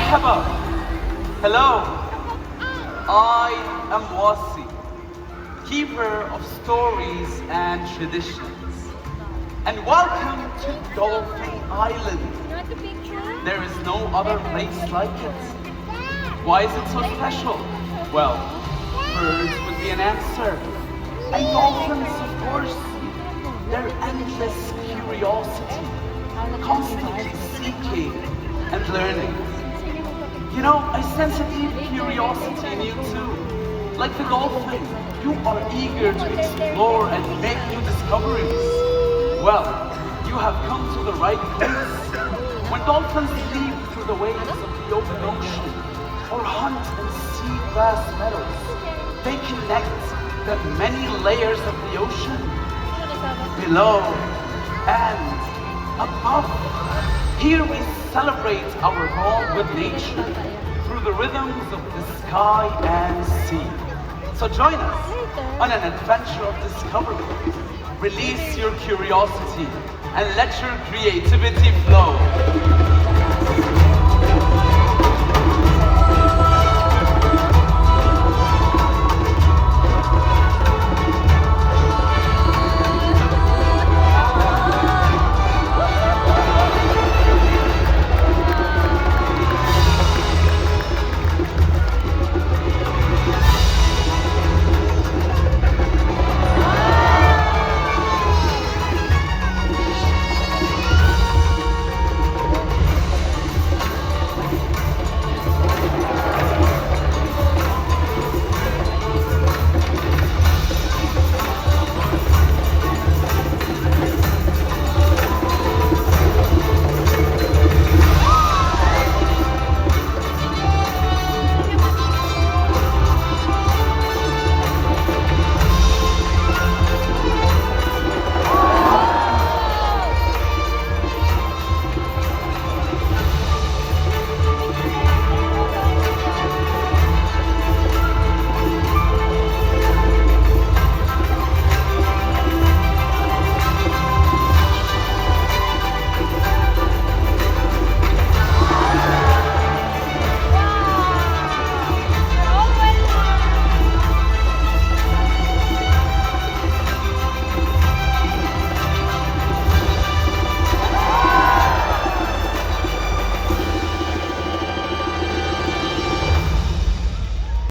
Marhaba. Hello. I am Wasi, keeper of stories and traditions. And welcome to Dolphin Island. There is no other place like it. Why is it so special? Well, birds would be an answer. And dolphins, of course, their endless curiosity, constantly seeking and learning. You know, I sense a deep curiosity in you too. Like the dolphin, you are eager to explore and make new discoveries. Well, you have come to the right place. When dolphins leap through the waves of the open ocean or hunt in sea glass meadows, they connect the many layers of the ocean, below and above. Here we celebrate our bond with nature through the rhythms of the sky and sea. So join us on an adventure of discovery. Release your curiosity and let your creativity flow.